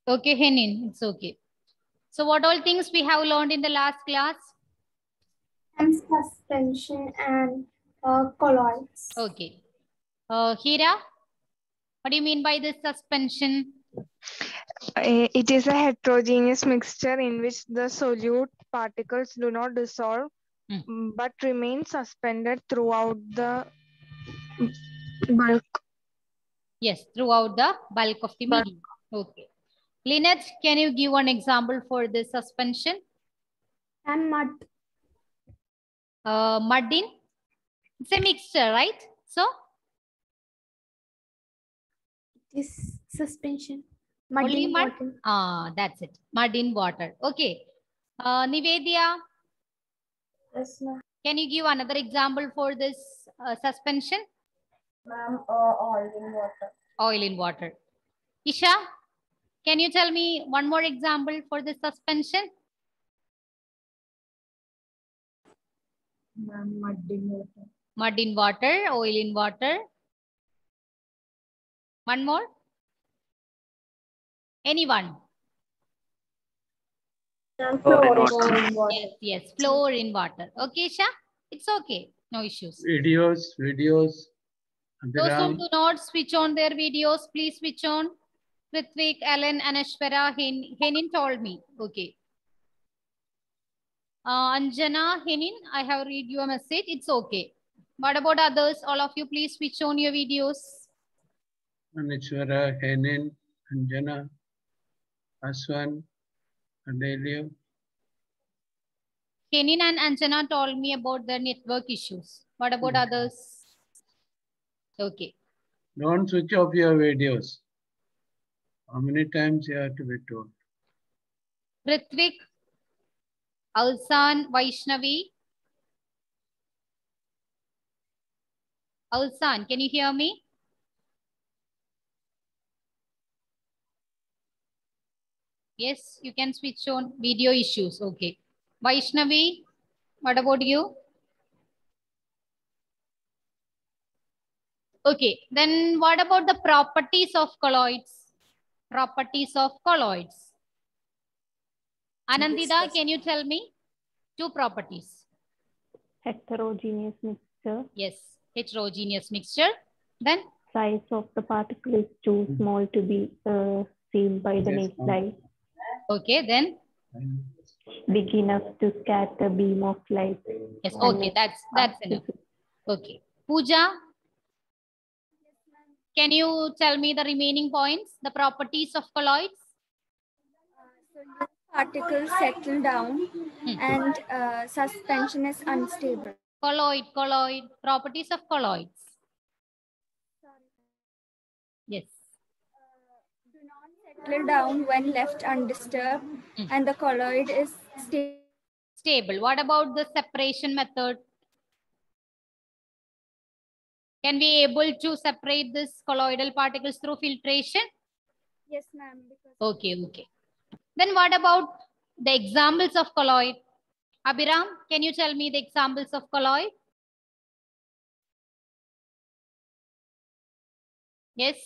Okay, Henin, it's okay. So what all things we have learned in the last class? And suspension and colloids. Okay. Hira, what do you mean by this suspension? It is a heterogeneous mixture in which the solute particles do not dissolve but remain suspended throughout the bulk. Yes, throughout the bulk of the medium. Okay. Lynette, can you give one example for this suspension? And mud. Mud in? It's a mixture, right? So? It is suspension. Mud Only in mud? water. Ah, that's it. Mud in water. Okay. Nivedya, Yes, ma'am. can you give another example for this suspension? Ma'am, oil in water. Oil in water. Isha, can you tell me one more example for this suspension? Ma'am, mud in water. Mud in water, oil in water. One more? Anyone? Floor in water. Yes, yes, floor in water. Okay, Isha? It's okay. No issues. Videos. Those who do not switch on their videos, please switch on. Ritvik, Ellen, Anashwara, Henin told me. Okay. Anjana, Henin, I have read your message. It's okay. What about others? All of you, please switch on your videos. Anishwara, Henin, Anjana, Aswan, Adelio. Henin and Anjana told me about the network issues. What about others? Okay. Don't switch off your videos. How many times you have to be told? Ritvik, Alsan, Vaishnavi. Alsan, can you hear me? Yes, you can switch on video issues. Okay. Vaishnavi, what about you? Okay. Then what about the properties of colloids? Properties of colloids. Anandita, can you tell me? Two properties. Heterogeneous mixture. Yes, heterogeneous mixture. Then? Size of the particle is too small to be seen by the naked eye. Okay, then? Big enough to scatter beam of light. Yes, okay, that's enough. Okay. Pooja, can you tell me the remaining points, the properties of colloids? Particles settle down and suspension is unstable. Colloid, properties of colloids. Yes. Do not settle down when left undisturbed and the colloid is stable. What about the separation method? Can we able to separate this colloidal particles through filtration? Yes, ma'am. Okay. Then what about the examples of colloid? Abhiram, can you tell me the examples of colloid? Yes.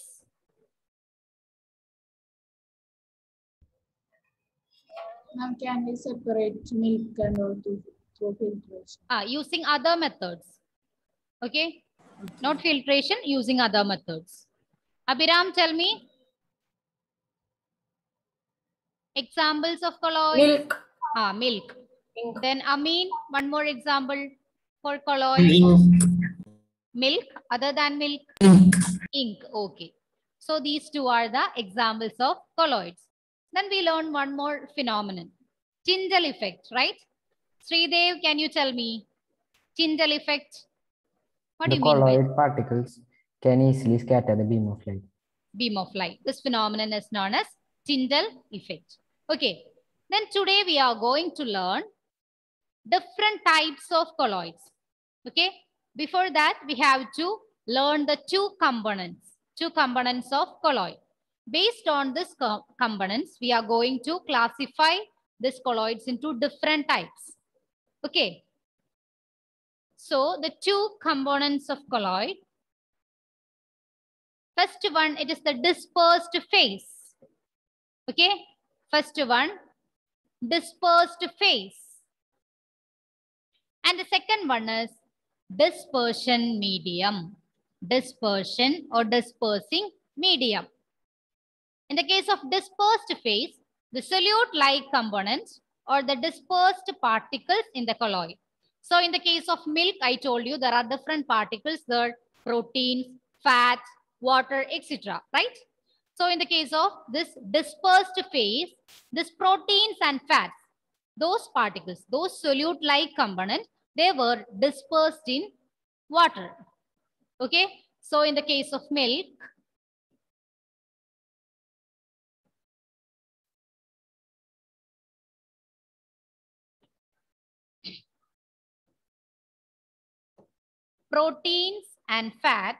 Now, can we separate milk and all through filtration? Using other methods. Okay. Not filtration, using other methods. Abhiram, tell me. Examples of colloid. Milk. Milk. Then Amin, one more example for colloid. Milk. Other than milk. Ink. Okay. So these two are the examples of colloids. Then we learn one more phenomenon. Tyndall effect, right? Sridev, can you tell me? Tyndall effect. What do you mean by colloid particles can easily scatter the beam of light. Beam of light. This phenomenon is known as Tyndall effect. Okay. Then today we are going to learn different types of colloids. Okay. Before that, we have to learn the two components of colloid. Based on this components, we are going to classify these colloids into different types. Okay. So the two components of colloid. First one, it is the dispersed phase. Okay. First one, dispersed phase. And the second one is dispersion medium. Dispersion or dispersing medium. In the case of dispersed phase, the solute-like components or the dispersed particles in the colloid. So in the case of milk, I told you there are different particles there, proteins, fats, water, etc. Right? So in the case of this dispersed phase, this proteins and fats, those particles, those solute-like components, they were dispersed in water. Okay. So in the case of milk, proteins and fats,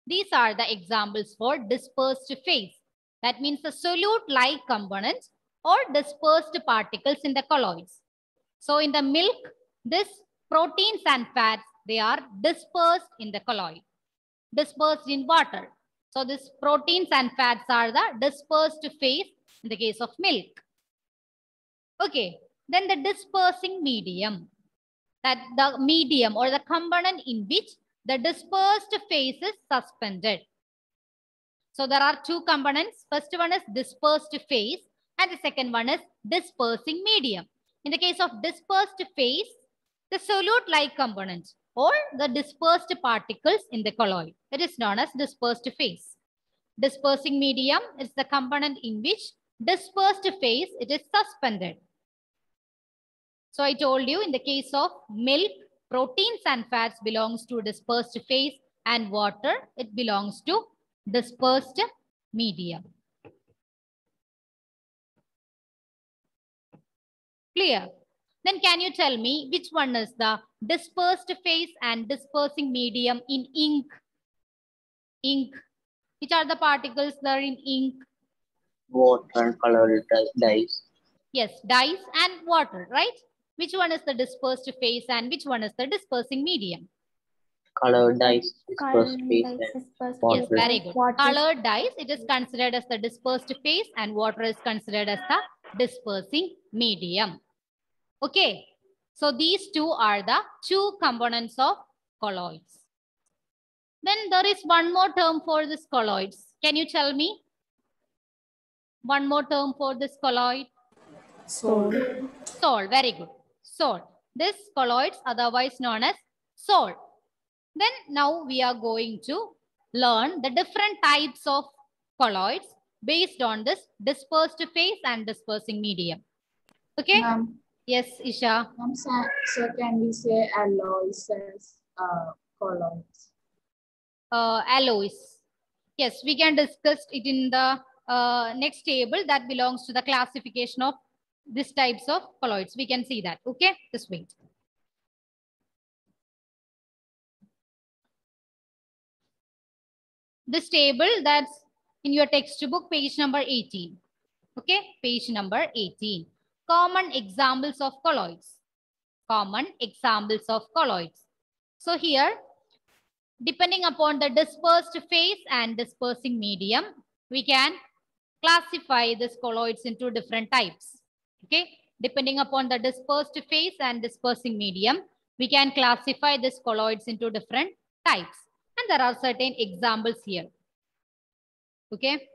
these are the examples for dispersed phase. That means the solute-like components or dispersed particles in the colloids. So in the milk, this proteins and fats, they are dispersed in the colloid, dispersed in water. So this proteins and fats are the dispersed phase in the case of milk. Okay, then the dispersing medium, that the medium or the component in which the dispersed phase is suspended. So there are two components. First one is dispersed phase and the second one is dispersing medium. In the case of dispersed phase, the solute-like components or the dispersed particles in the colloid, it is known as dispersed phase. Dispersing medium is the component in which dispersed phase it is suspended. So I told you in the case of milk, proteins and fats belongs to dispersed phase and water, it belongs to dispersed medium. Clear? Then can you tell me which one is the dispersed phase and dispersing medium in ink? Ink. Which are the particles there in ink? Water and colored dyes. Yes, dyes and water, right? Which one is the dispersed phase and which one is the dispersing medium? Colored dyes, dispersed phase, Yes, water. very good. Colored dyes, it is considered as the dispersed phase and water is considered as the dispersing medium. Okay, so these two are the two components of colloids. Then there is one more term for this colloids. Can you tell me? One more term for this colloid? Salt. Salt, very good. Salt. This colloids otherwise known as salt. Then now we are going to learn the different types of colloids based on this dispersed phase and dispersing medium. Okay? Yes, Isha. So can we say alloys as colloids? Alloys. Yes, we can discuss it in the next table that belongs to the classification of these types of colloids. We can see that. Okay, just wait. This table that's in your textbook, page number 18. Okay, page number 18. Common examples of colloids. Common examples of colloids. So here, depending upon the dispersed phase and dispersing medium, we can classify these colloids into different types. Okay, depending upon the dispersed phase and dispersing medium, we can classify these colloids into different types. And there are certain examples here. Okay,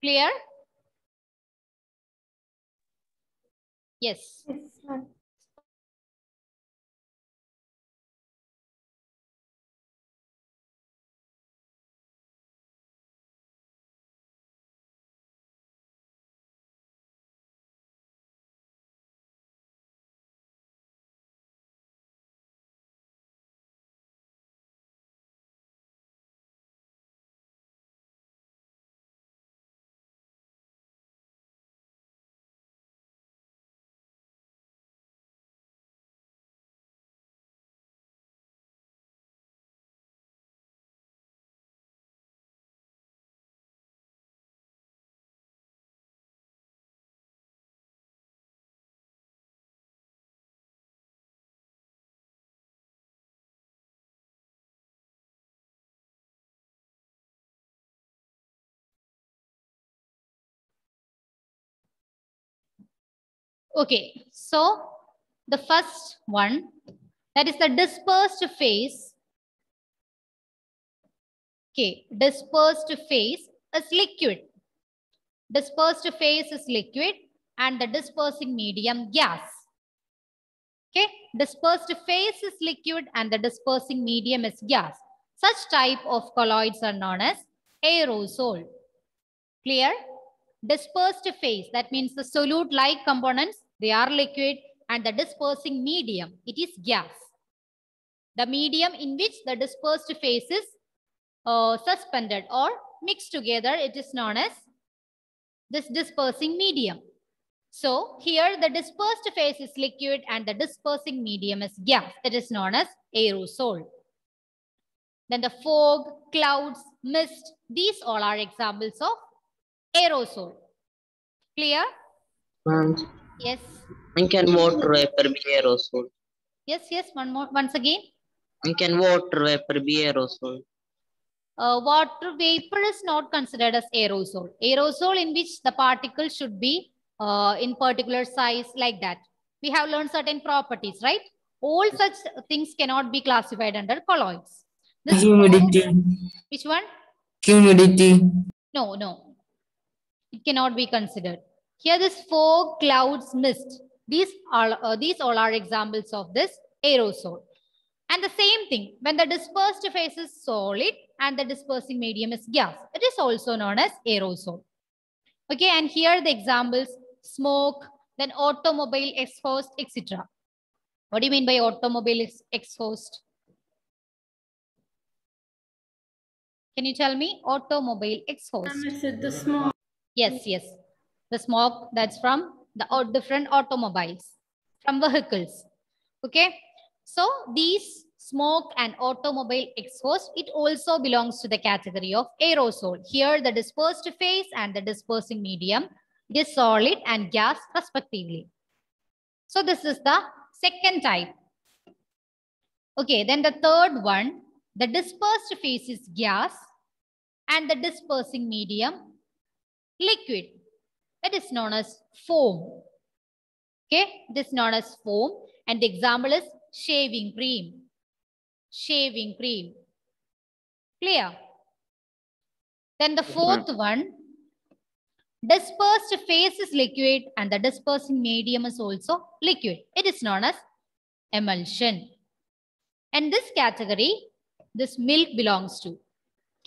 clear? Yes. Yes, Okay, so the first one, that is the dispersed phase. Okay, dispersed phase is liquid. Dispersed phase is liquid and the dispersing medium gas. Okay, dispersed phase is liquid and the dispersing medium is gas. Such type of colloids are known as aerosol. Clear? Dispersed phase, that means the solute-like components, they are liquid, and the dispersing medium, it is gas. The medium in which the dispersed phase is suspended or mixed together, it is known as this dispersing medium. So here the dispersed phase is liquid and the dispersing medium is gas. It is known as aerosol. Then the fog, clouds, mist, these all are examples of aerosol. Clear? Yes. And can water vapor be aerosol? Yes, yes. Once again. And can water vapor be aerosol? Water vapor is not considered as aerosol. Aerosol in which the particle should be in particular size, like that. We have learned certain properties, right? All such things cannot be classified under colloids. This humidity. Which one? Humidity. No, no. It cannot be considered. Here this fog, clouds, mist. These all are examples of this aerosol. And the same thing, when the dispersed phase is solid and the dispersing medium is gas, it is also known as aerosol. Okay, and here the examples, smoke, then automobile exhaust, etc. What do you mean by automobile exhaust? Can you tell me? Automobile exhaust. The smoke. Yes, yes. The smoke that's from the different automobiles, from vehicles. Okay. So these smoke and automobile exhaust, it also belongs to the category of aerosol. Here the dispersed phase and the dispersing medium, it is solid and gas respectively. So this is the second type. Okay, then the third one, the dispersed phase is gas and the dispersing medium liquid. It is known as foam. Okay, it is known as foam, and the example is shaving cream. Shaving cream. Clear? Then the fourth one, dispersed phase is liquid and the dispersing medium is also liquid. It is known as emulsion. And this category, this milk belongs to.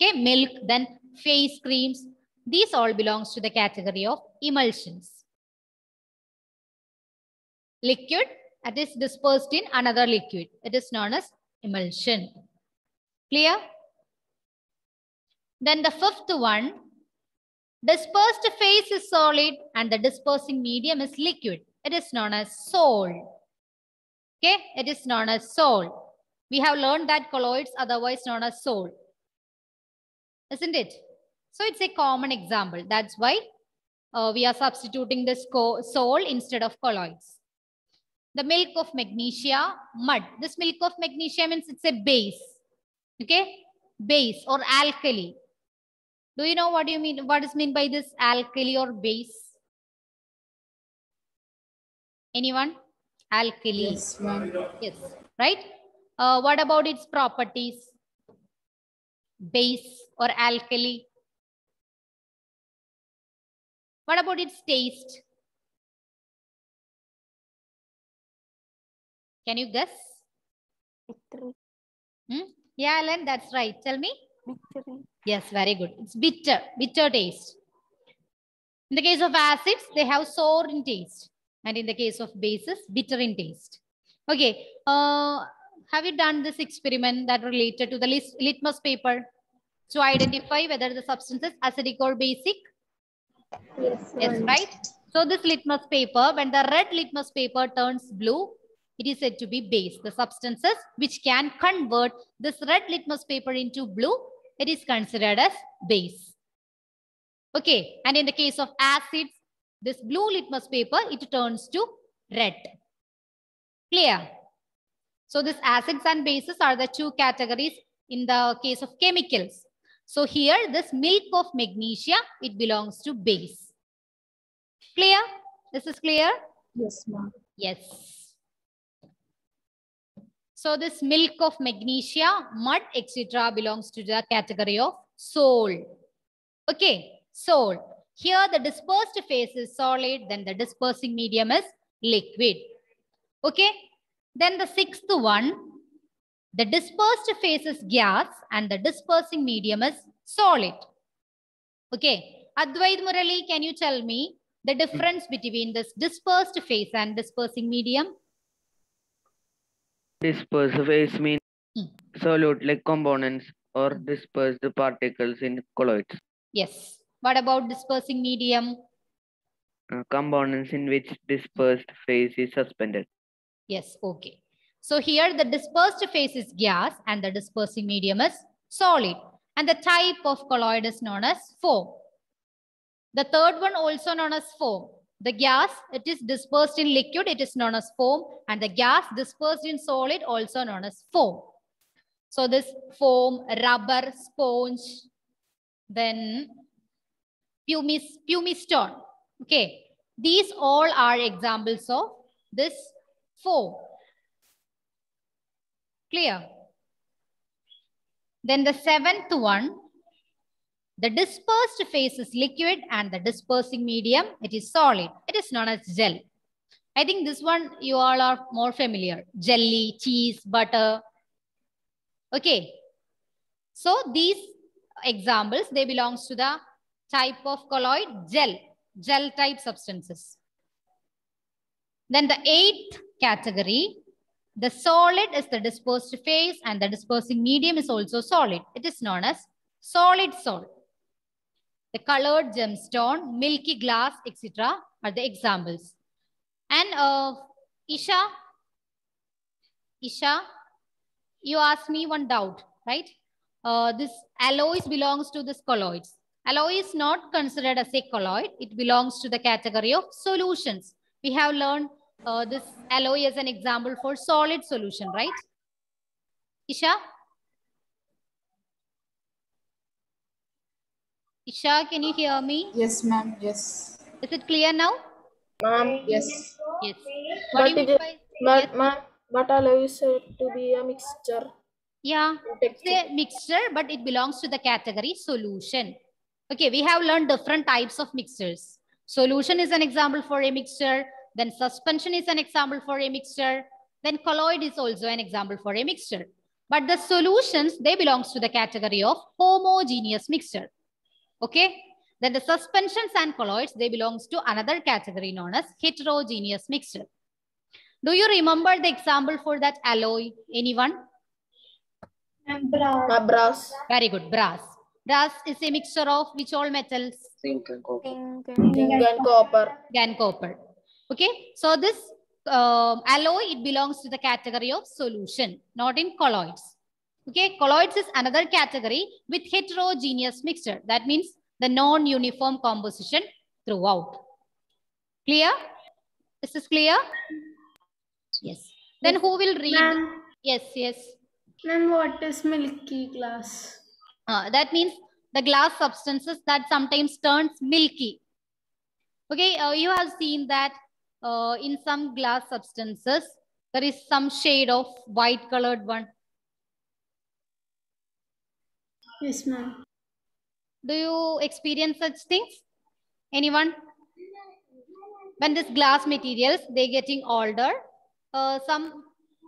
Okay, milk, then face creams. These all belongs to the category of emulsions. Liquid, that is dispersed in another liquid. It is known as emulsion. Clear? Then the fifth one, dispersed phase is solid and the dispersing medium is liquid. It is known as sol. Okay, it is known as sol. We have learned that colloids otherwise known as sol. Isn't it? So it's a common example. That's why we are substituting this sol instead of colloids. The milk of magnesia, mud. This milk of magnesia means it's a base. Okay, base or alkali. Do you know what do you mean? What is meant by this alkali or base? Anyone? Alkali. Yes, ma'am. Yes, right? What about its properties? Base or alkali? What about its taste? Can you guess? Bitter. Yeah, Alan, that's right. Tell me. Bitter. Yes, very good. It's bitter, bitter taste. In the case of acids, they have sour in taste. And in the case of bases, bitter in taste. Okay. Have you done this experiment that related to the litmus paper to identify whether the substance is acidic or basic? Yes, Yes, right? So this litmus paper, when the red litmus paper turns blue, it is said to be base. The substances which can convert this red litmus paper into blue, it is considered as base. Okay, and in the case of acids, this blue litmus paper, it turns to red. Clear? So these acids and bases are the two categories in the case of chemicals. So here, this milk of magnesia, it belongs to base. Clear? This is clear? Yes, ma'am. Yes. So this milk of magnesia, mud, etc. belongs to the category of soul. Okay, soul. Here the dispersed phase is solid, then the dispersing medium is liquid. Okay, then the sixth one, the dispersed phase is gas and the dispersing medium is solid. Okay, Advait Murali, can you tell me the difference between this dispersed phase and dispersing medium? Dispersed phase means solute like components or dispersed particles in colloids. Yes. What about dispersing medium? Components in which dispersed phase is suspended. Yes, okay. So here the dispersed phase is gas and the dispersing medium is solid. And the type of colloid is known as foam. The third one also known as foam. The gas, it is dispersed in liquid, it is known as foam. And the gas dispersed in solid, also known as foam. So this foam, rubber, sponge, then pumicestone. Okay, these all are examples of this foam. Clear? Then the seventh one, the dispersed phase is liquid and the dispersing medium, it is solid. It is known as gel. I think this one you all are more familiar. Jelly, cheese, butter. Okay. So these examples, they belongs to the type of colloid gel type substances. Then the eighth category, the solid is the dispersed phase and the dispersing medium is also solid. It is known as solid salt. The colored gemstone, milky glass, etc. are the examples. And Isha, you asked me one doubt, right? This alloys belongs to this colloids. Alloy is not considered as a colloid. It belongs to the category of solutions. We have learned this alloy as an example for solid solution, right? Isha? Isha, can you hear me? Yes, ma'am. Yes. Is it clear now? Ma'am, Yes. Yes. What do you mean by? Yes? ma'am, but alloy is said to be a mixture. Yeah, it's a mixture, but it belongs to the category solution. Okay, we have learned different types of mixtures. Solution is an example for a mixture. Then suspension is an example for a mixture. Then colloid is also an example for a mixture. But the solutions, they belongs to the category of homogeneous mixture. Okay. Then the suspensions and colloids, they belongs to another category known as heterogeneous mixture. Do you remember the example for that alloy? Anyone? Brass. Very good. Brass. Brass is a mixture of which all metals? Zinc and copper. Zinc and copper. And copper. Okay. So this alloy, it belongs to the category of solution, not in colloids. Okay. Colloids is another category with heterogeneous mixture. That means the non-uniform composition throughout. Clear? Is this clear? Yes. Then who will read? Yes, yes. Then what is milky glass? That means the glass substances that sometimes turns milky. Okay, you have seen that in some glass substances, there is some shade of white colored one. Yes, ma'am. Do you experience such things? Anyone? When this glass materials, they're getting older, some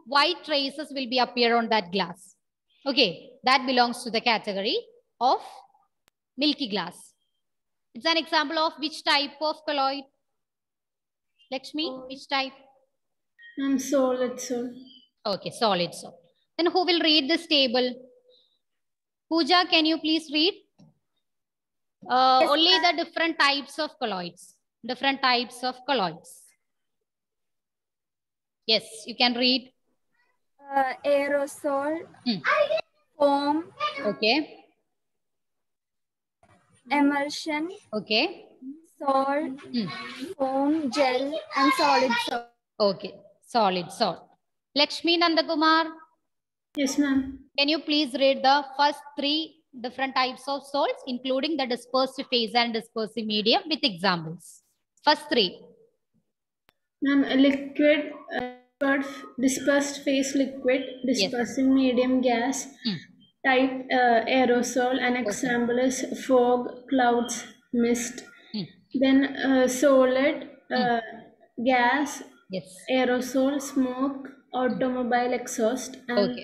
white traces will be appear on that glass. Okay, that belongs to the category of milky glass. It's an example of which type of colloid? Lakshmi, which type? Solid salt. Okay, solid salt. Then who will read this table? Pooja, can you please read? Only the different types of colloids. Different types of colloids. Yes, you can read. Aerosol, foam, Okay. emulsion, Okay. salt, foam, gel, and solid salt. Okay, solid salt. Lakshmi Nandakumar. Yes, ma'am. Can you please read the first three different types of salts, including the dispersed phase and dispersing medium with examples? First three. Ma'am, a liquid, dispersed phase liquid, dispersing medium gas, type aerosol. An example is fog, clouds, mist. Then solid, gas, aerosol, smoke, automobile exhaust, and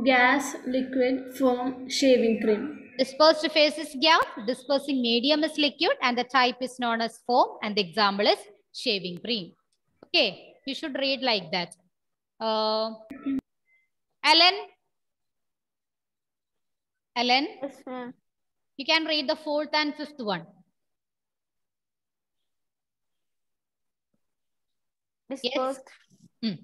gas, liquid, foam, shaving cream. Dispersed phase is gas, dispersing medium is liquid, and the type is known as foam, and the example is shaving cream. Okay, you should read like that. Ellen? Ellen? Yes, ma'am. You can read the fourth and fifth one. Dispersed. Yes.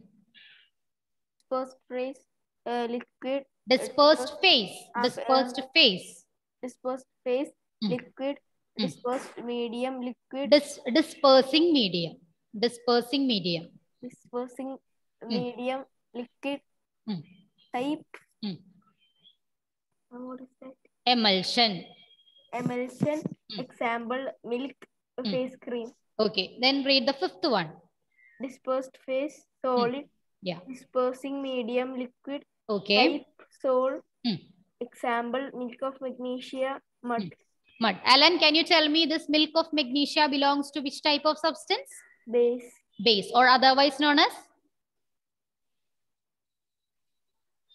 Dispersed phase, liquid. Dispersed phase. Dispersed phase. Dispersed phase, liquid. Dispersed medium, liquid. Dispersing medium. Dispersing medium. Dispersing medium, liquid. Type. What is that? Emulsion. Emulsion. Example, milk, face cream. Okay, then read the fifth one. Dispersed phase, solid. Yeah. Dispersing medium, liquid. Okay. Type, sol. Example, milk of magnesia, mud. Mud. Alan, can you tell me this milk of magnesia belongs to which type of substance? Base. Base, or otherwise known as?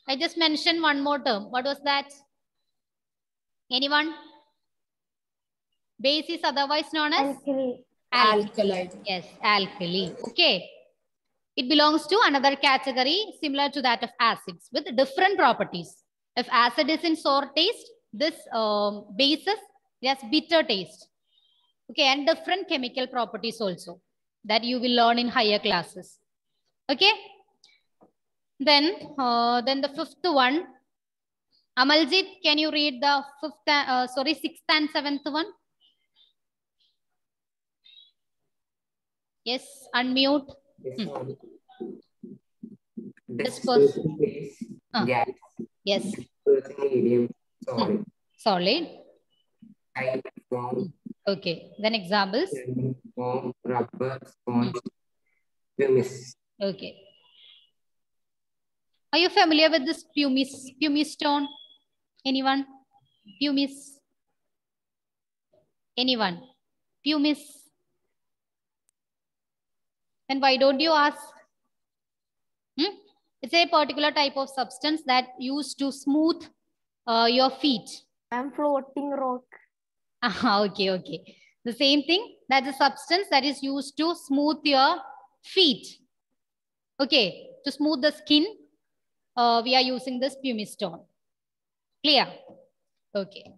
I just mentioned one more term. What was that? Anyone? Base is otherwise known as? Alkali. Alkali. Yes, alkali. Okay. It belongs to another category similar to that of acids with different properties. If acid is in sour taste, this bases has bitter taste. Okay, and different chemical properties also that you will learn in higher classes. Okay. Then the fifth one. Amaljit, can you read the sixth and seventh one? Yes, unmute. Dispersing phase, gas. Yes. Dispersing medium, solid. Solid. Type, foam. Okay. Then examples. Foam, rubber, sponge, pumice. Okay. Are you familiar with this pumice stone? Anyone? Pumice. Anyone? Pumice. Then why don't you ask? It's a particular type of substance that used to smooth your feet. I'm floating rock. Okay, okay. The same thing. That's a substance that is used to smooth your feet. Okay, to smooth the skin, we are using this pumice stone. Clear? Okay.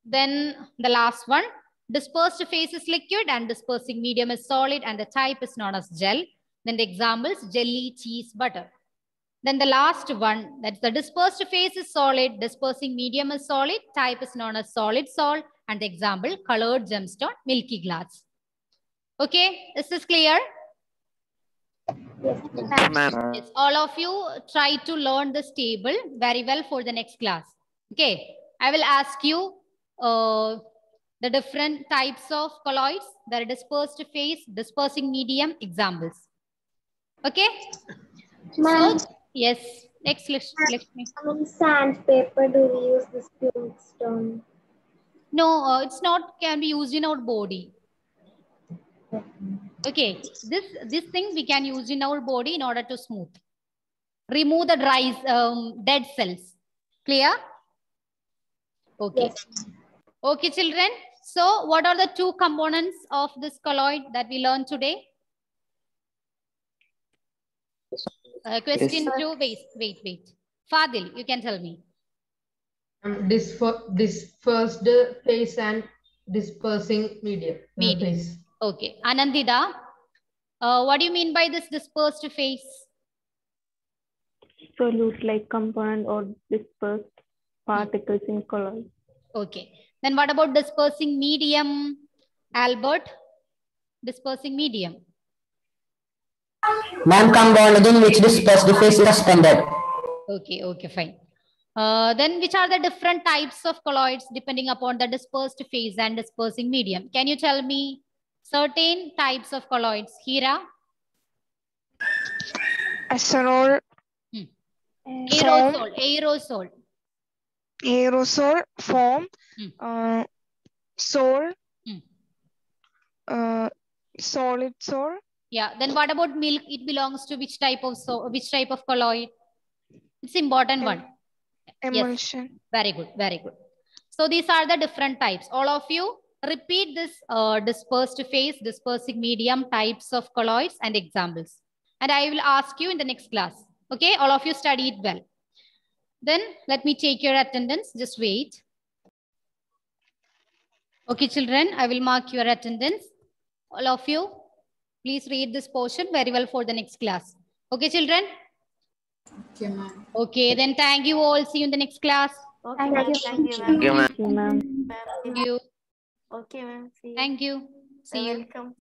Then the last one. Dispersed phase is liquid and dispersing medium is solid, and the type is known as gel. Then the examples, jelly, cheese, butter. Then the last one, that's the dispersed phase is solid, dispersing medium is solid, type is known as solid salt, and the example, colored gemstone, milky glass. Okay, is this clear? Yes, ma'am. Yes, all of you try to learn this table very well for the next class. Okay, I will ask you the different types of colloids, the dispersed phase, dispersing medium, examples. Okay? So, yes, next Lakshmi. Sandpaper, do we use this pumice stone? No, it's not can be used in our body. Okay, this thing we can use in our body in order to smooth. Remove the dry, dead cells. Clear? Okay. Yes. Okay, children. So, what are the two components of this colloid that we learned today? Question two. Wait. Fadil, you can tell me. Dispersed phase and dispersing medium. Phase. Okay. Anandita, what do you mean by this dispersed phase? Solute-like component or dispersed particles in colloid. Okay. Then what about dispersing medium? Albert, dispersing medium. Ma'am, compound in which dispersed phase is suspended. Okay, fine. Then which are the different types of colloids depending upon the dispersed phase and dispersing medium? Can you tell me certain types of colloids? Hira? aerosol, aerosol form, sol, solid sol. Yeah. Then what about milk? It belongs to which type of colloid? It's important one. Emulsion. Yes. Very good. Very good. So these are the different types. All of you repeat this dispersed phase, dispersing medium, types of colloids and examples. And I will ask you in the next class. Okay. All of you study it well. Then let me take your attendance. Just wait. Okay, children, I will mark your attendance. All of you, please read this portion very well for the next class. Okay, children? Okay, ma'am. Okay, then thank you all. See you in the next class. Okay, ma'am. Thank you, Okay, ma'am. ma'am. Thank you. Okay, ma'am. See you. Thank you. See you. Welcome.